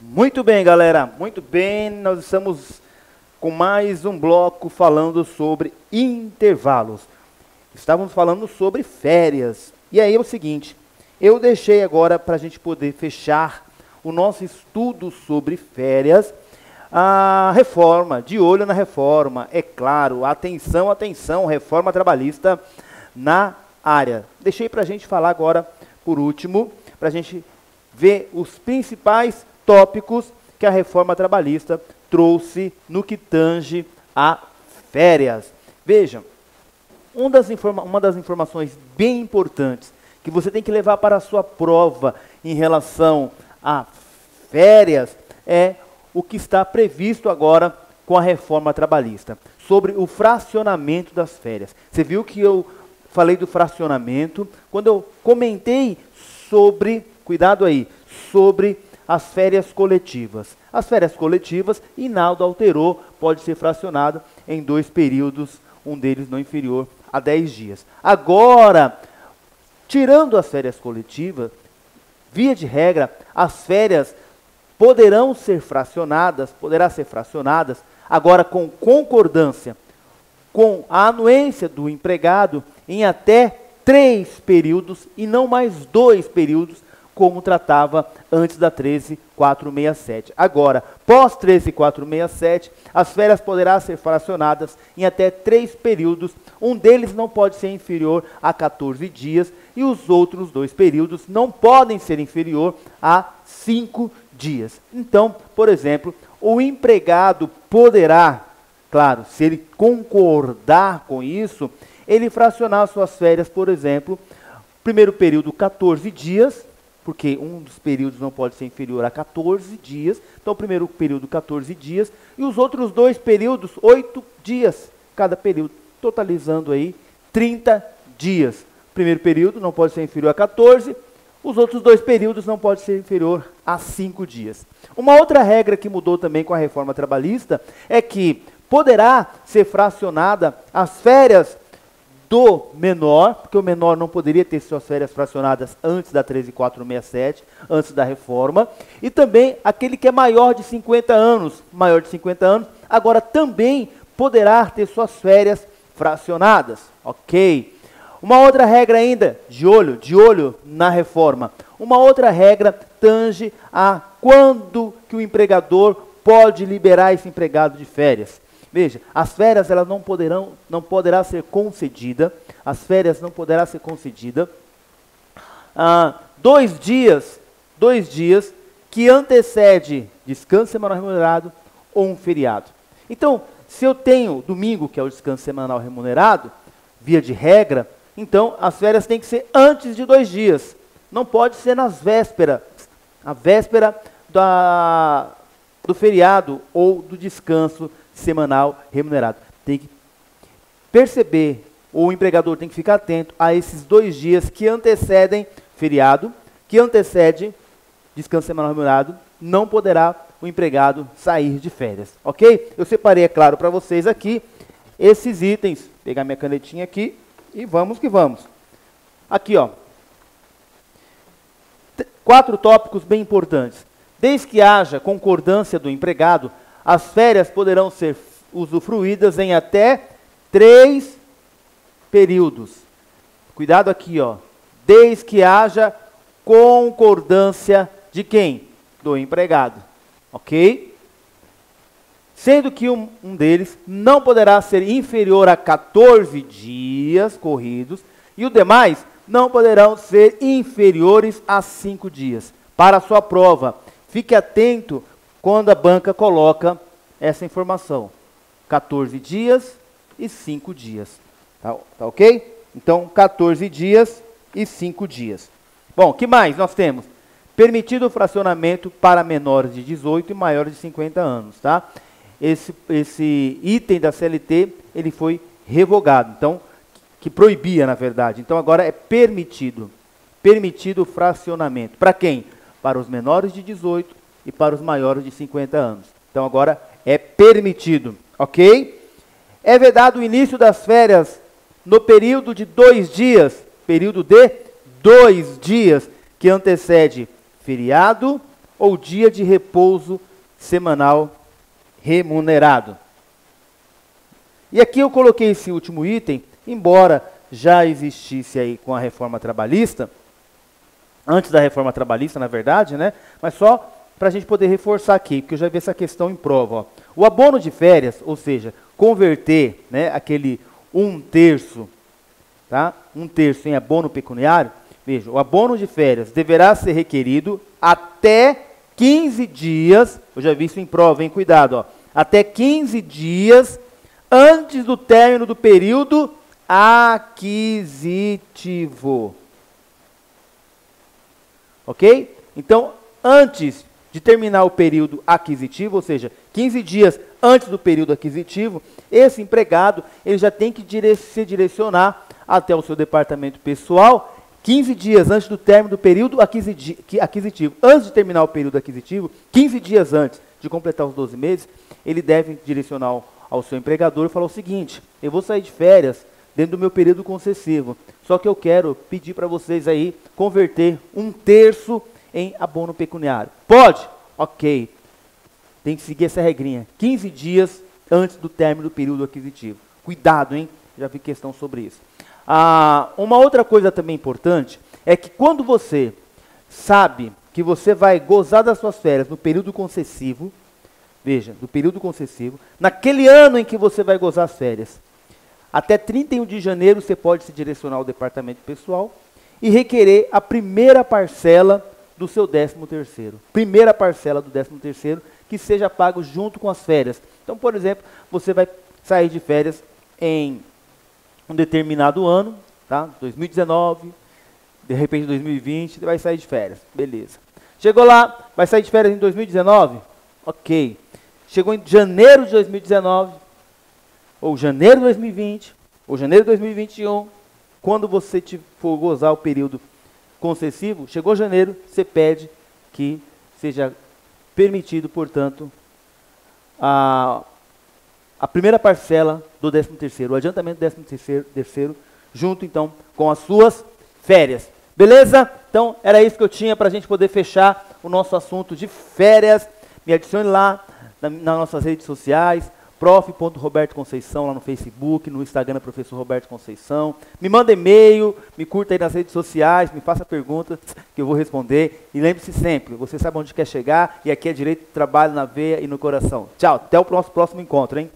Muito bem, galera. Muito bem. Nós estamos com mais um bloco falando sobre intervalos. Estávamos falando sobre férias. E aí é o seguinte, eu deixei agora para a gente poder fechar o nosso estudo sobre férias, a reforma, de olho na reforma, é claro, atenção, atenção, reforma trabalhista na área. Deixei para a gente falar agora, por último, para a gente ver os principais tópicos que a reforma trabalhista trouxe no que tange a férias. Vejam, uma das informações bem importantes que você tem que levar para a sua prova em relação a férias é o que está previsto agora com a reforma trabalhista, sobre o fracionamento das férias. Você viu que eu falei do fracionamento, quando eu comentei sobre, cuidado aí, sobre as férias coletivas. As férias coletivas, Hinaldo alterou, pode ser fracionado em 2 períodos, um deles não inferior a 10 dias. Agora, tirando as férias coletivas, via de regra, as férias poderá ser fracionadas, agora com concordância, com a anuência do empregado em até 3 períodos e não mais 2 períodos, como tratava antes da 13.467. Agora, pós 13.467, as férias poderão ser fracionadas em até 3 períodos, um deles não pode ser inferior a 14 dias e os outros 2 períodos não podem ser inferior a 5 dias. Então, por exemplo, o empregado poderá, claro, se ele concordar com isso, ele fracionar suas férias, por exemplo, primeiro período 14 dias, porque um dos períodos não pode ser inferior a 14 dias, então o primeiro período 14 dias, e os outros 2 períodos 8 dias, cada período, totalizando aí 30 dias. Primeiro período não pode ser inferior a 14, os outros 2 períodos não podem ser inferior a 5 dias. Uma outra regra que mudou também com a reforma trabalhista é que poderá ser fracionada as férias do menor, porque o menor não poderia ter suas férias fracionadas antes da 13.467, antes da reforma, e também aquele que é maior de 50 anos, agora também poderá ter suas férias fracionadas, ok? Uma outra regra ainda, de olho na reforma, uma outra regra tange a quando que o empregador pode liberar esse empregado de férias. Veja, as férias elas não poderá ser concedida, 2 dias que antecede descanso semanal remunerado ou um feriado. Então, se eu tenho domingo, que é o descanso semanal remunerado, via de regra, então as férias têm que ser antes de 2 dias, não pode ser a véspera do feriado ou do descanso semanal remunerado. Tem que perceber, o empregador tem que ficar atento a esses 2 dias que antecedem feriado, que antecede descanso semanal remunerado, não poderá o empregado sair de férias, ok? Eu separei, é claro, para vocês aqui, esses itens, vou pegar minha canetinha aqui, e vamos que vamos. Aqui, ó, 4 tópicos bem importantes. Desde que haja concordância do empregado, as férias poderão ser usufruídas em até 3 períodos. Cuidado aqui, ó. Desde que haja concordância de quem? Do empregado. Ok? Sendo que um deles não poderá ser inferior a 14 dias corridos e os demais não poderão ser inferiores a 5 dias. Para a sua prova, fique atento quando a banca coloca essa informação, 14 dias e 5 dias, tá ok? Então, 14 dias e 5 dias. Bom, o que mais nós temos? Permitido o fracionamento para menores de 18 e maiores de 50 anos, tá? Esse item da CLT, ele foi revogado, então, que proibia, na verdade. Então, agora é permitido o fracionamento. Para quem? Para os menores de 18 e para os maiores de 50 anos. Então agora é permitido, ok? É vedado o início das férias no período de 2 dias, que antecede feriado ou dia de repouso semanal remunerado. E aqui eu coloquei esse último item, embora já existisse aí com a reforma trabalhista, antes da reforma trabalhista, na verdade, né? Mas só para a gente poder reforçar aqui, porque eu já vi essa questão em prova. Ó. O abono de férias, ou seja, converter, né, aquele 1/3, tá? 1/3 em abono pecuniário, veja, o abono de férias deverá ser requerido até 15 dias, eu já vi isso em prova, hein? Cuidado, ó, até 15 dias antes do término do período aquisitivo. Ok? Então, antes de terminar o período aquisitivo, ou seja, 15 dias antes do período aquisitivo, esse empregado ele já tem que se direcionar até o seu departamento pessoal 15 dias antes do término do período aquisitivo. Antes de terminar o período aquisitivo, 15 dias antes de completar os 12 meses, ele deve direcionar ao seu empregador e falar o seguinte: eu vou sair de férias dentro do meu período concessivo, só que eu quero pedir para vocês aí converter 1/3 em abono pecuniário. Pode? Ok. Tem que seguir essa regrinha. 15 dias antes do término do período aquisitivo. Cuidado, hein? Já vi questão sobre isso. Uma outra coisa também importante é que quando você sabe que você vai gozar das suas férias no período concessivo, veja, do período concessivo, naquele ano em que você vai gozar as férias, até 31 de janeiro você pode se direcionar ao departamento pessoal e requerer a primeira parcela do seu 13º. Primeira parcela do 13º que seja pago junto com as férias. Então, por exemplo, você vai sair de férias em um determinado ano, tá? 2019, de repente 2020, vai sair de férias. Beleza. Chegou lá, vai sair de férias em 2019? Ok. Chegou em janeiro de 2019, ou janeiro de 2020, ou janeiro de 2021, quando você for gozar o período concessivo, chegou janeiro, você pede que seja permitido, portanto, a primeira parcela do 13º, o adiantamento do 13º, junto então com as suas férias. Beleza? Então, era isso que eu tinha para a gente poder fechar o nosso assunto de férias. Me adicione lá nas nossas redes sociais, prof.Roberto Conceição lá no Facebook, no Instagram Professor Roberto Conceição. Me manda e-mail, me curta aí nas redes sociais, me faça perguntas que eu vou responder. E lembre-se sempre, você sabe onde quer chegar e aqui é direito de trabalho na veia e no coração. Tchau, até o próximo encontro, hein?